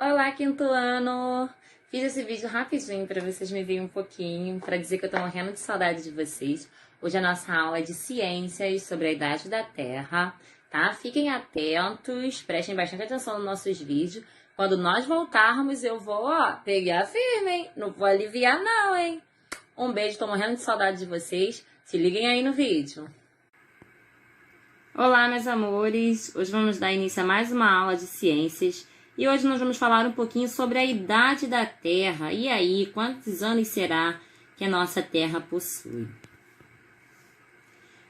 Olá, quinto ano! Fiz esse vídeo rapidinho para vocês me verem um pouquinho, para dizer que eu tô morrendo de saudade de vocês. Hoje a nossa aula é de ciências sobre a idade da Terra, tá? Fiquem atentos, prestem bastante atenção nos nossos vídeos. Quando nós voltarmos, eu vou, pegar firme, hein? Não vou aliviar não, hein? Um beijo, tô morrendo de saudade de vocês. Se liguem aí no vídeo. Olá, meus amores! Hoje vamos dar início a mais uma aula de ciências. E hoje nós vamos falar um pouquinho sobre a idade da Terra. E aí, quantos anos será que a nossa Terra possui?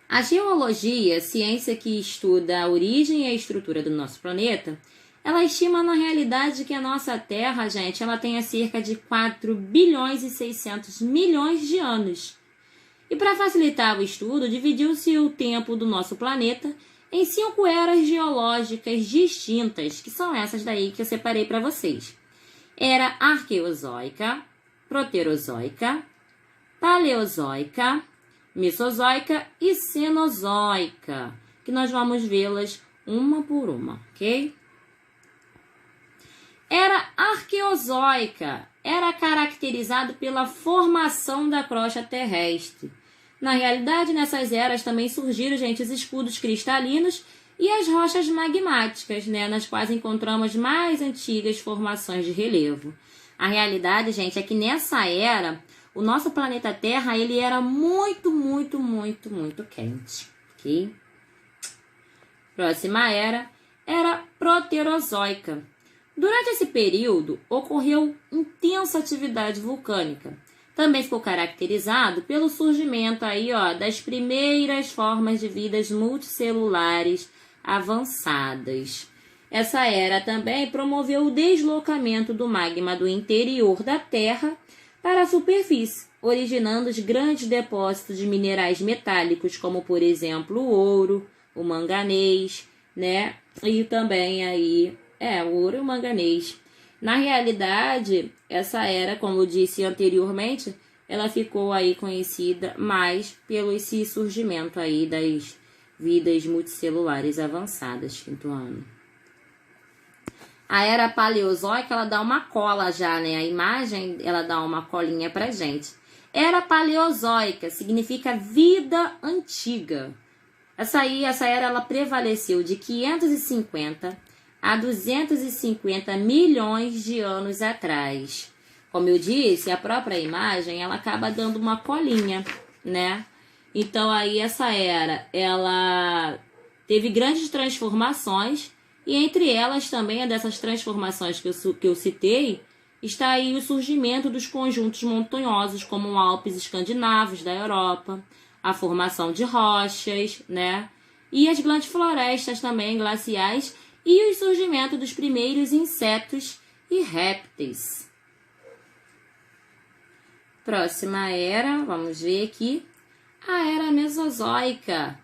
A geologia, ciência que estuda a origem e a estrutura do nosso planeta, ela estima na realidade que a nossa Terra, gente, ela tenha cerca de 4 bilhões e 600 milhões de anos. E para facilitar o estudo, dividiu-se o tempo do nosso planeta em 5 eras geológicas distintas, que são essas daí que eu separei para vocês. Era Arqueozoica, Proterozoica, Paleozoica, Mesozoica e Cenozoica, que nós vamos vê-las uma por uma, ok? Era Arqueozoica, era caracterizado pela formação da crosta terrestre. Na realidade, nessas eras também surgiram, gente, os escudos cristalinos e as rochas magmáticas, né, nas quais encontramos mais antigas formações de relevo. A realidade, gente, é que nessa era, o nosso planeta Terra, ele era muito quente, ok? Próxima era Proterozoica. Durante esse período, ocorreu intensa atividade vulcânica. Também ficou caracterizado pelo surgimento aí, das primeiras formas de vidas multicelulares avançadas. Essa era também promoveu o deslocamento do magma do interior da Terra para a superfície, originando os grandes depósitos de minerais metálicos, como, por exemplo, o ouro, o manganês, né? E também aí, o ouro e o manganês. Na realidade, essa era, como eu disse anteriormente, ela ficou aí conhecida mais pelo esse surgimento aí das vidas multicelulares avançadas, quinto ano. A era paleozoica, ela dá uma cola já, né? A imagem, ela dá uma colinha pra gente. Era paleozoica significa vida antiga. Essa era, ela prevaleceu de 550 a 250 milhões de anos atrás. Como eu disse, a própria imagem, ela acaba dando uma colinha, né? Então, aí, essa era, ela teve grandes transformações, e entre elas também, dessas transformações que eu citei, está aí o surgimento dos conjuntos montanhosos, como os Alpes escandinavos da Europa, a formação de rochas, né? E as grandes florestas também glaciais, e o surgimento dos primeiros insetos e répteis. Próxima era, vamos ver aqui, a era Mesozoica.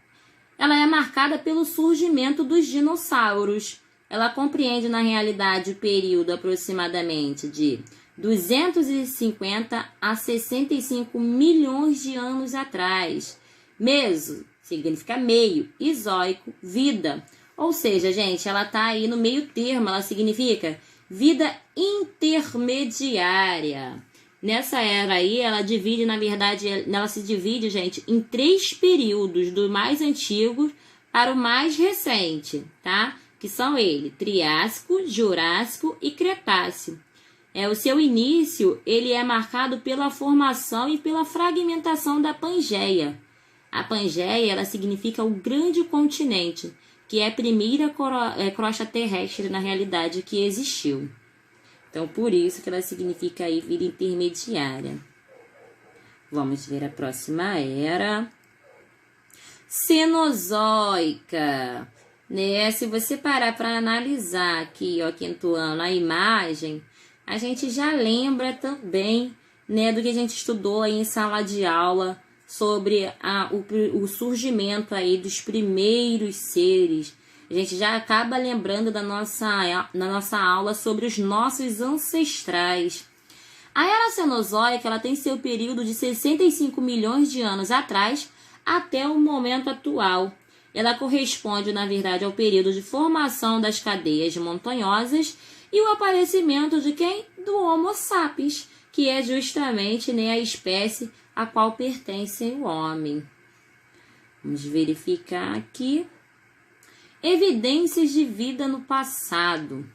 Ela é marcada pelo surgimento dos dinossauros. Ela compreende, na realidade, o período aproximadamente de 250 a 65 milhões de anos atrás. Meso significa meio, e zoico, vida. Ou seja, gente, ela está aí no meio termo, ela significa vida intermediária. Nessa era aí, ela divide, na verdade, ela se divide, gente, em 3 períodos, do mais antigo para o mais recente, tá? Que são Triássico, Jurássico e Cretáceo. O seu início, ele é marcado pela formação e pela fragmentação da Pangeia. A Pangeia, ela significa o grande continente, que é a primeira crosta terrestre, na realidade, que existiu. Então, por isso que ela significa aí vida intermediária. Vamos ver a próxima era. Cenozoica. Né? Se você parar para analisar aqui, quinto ano, a imagem, a gente já lembra também, né, do que a gente estudou aí em sala de aula, sobre o surgimento aí dos primeiros seres. A gente já acaba lembrando da nossa aula sobre os nossos ancestrais. A era Cenozoica, ela tem seu período de 65 milhões de anos atrás até o momento atual. Ela corresponde, na verdade, ao período de formação das cadeias montanhosas e o aparecimento de quem? Do Homo sapiens, que é justamente, né, a espécie a qual pertence o homem. Vamos verificar aqui. Evidências de vida no passado.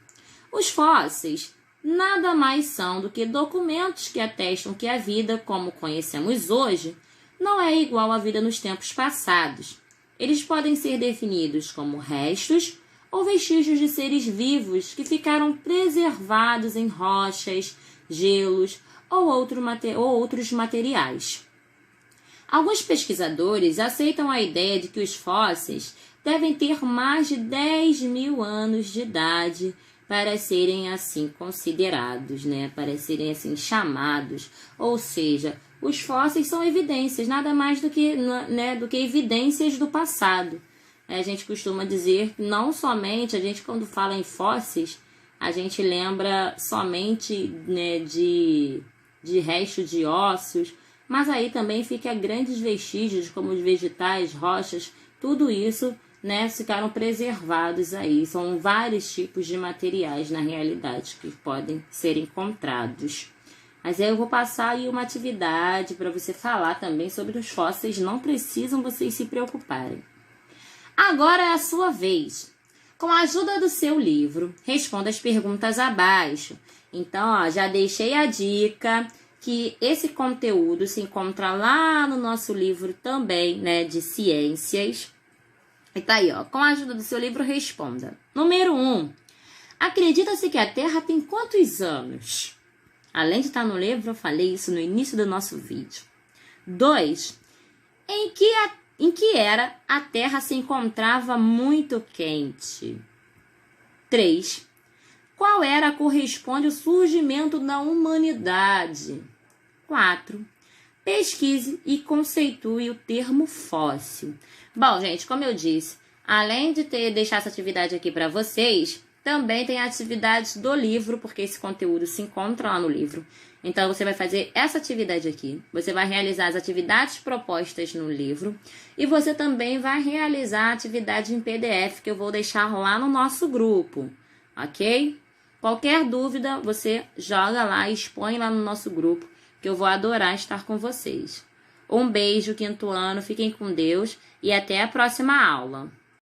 Os fósseis nada mais são do que documentos que atestam que a vida, como conhecemos hoje, não é igual à vida nos tempos passados. Eles podem ser definidos como restos ou vestígios de seres vivos que ficaram preservados em rochas, gelos ou outros materiais. Alguns pesquisadores aceitam a ideia de que os fósseis devem ter mais de 10.000 anos de idade para serem assim considerados, né? Para serem assim chamados. Ou seja, os fósseis são evidências, nada mais do que, né, do que evidências do passado. A gente costuma dizer que não somente, a gente quando fala em fósseis, a gente lembra somente, né, de resto de ossos, mas aí também fica grandes vestígios como os vegetais, rochas, tudo isso, né, ficaram preservados aí. São vários tipos de materiais na realidade que podem ser encontrados. Mas aí eu vou passar aí uma atividade para você falar também sobre os fósseis, não precisam vocês se preocuparem. Agora é a sua vez. Com a ajuda do seu livro, responda as perguntas abaixo. Então, ó, já deixei a dica que esse conteúdo se encontra lá no nosso livro também, né, de ciências. E tá aí, ó, com a ajuda do seu livro, responda. Número 1. Acredita-se que a Terra tem quantos anos? Além de estar no livro, eu falei isso no início do nosso vídeo. 2. Em que era a Terra se encontrava muito quente? 3. Qual era corresponde ao surgimento da humanidade? 4. Pesquise e conceitue o termo fóssil. Bom, gente, como eu disse, além de deixar essa atividade aqui para vocês, também tem atividades do livro, porque esse conteúdo se encontra lá no livro. Então, você vai fazer essa atividade aqui. Você vai realizar as atividades propostas no livro. E você também vai realizar a atividade em PDF, que eu vou deixar lá no nosso grupo. Ok? Qualquer dúvida, você joga lá e expõe lá no nosso grupo, que eu vou adorar estar com vocês. Um beijo, quinto ano, fiquem com Deus e até a próxima aula.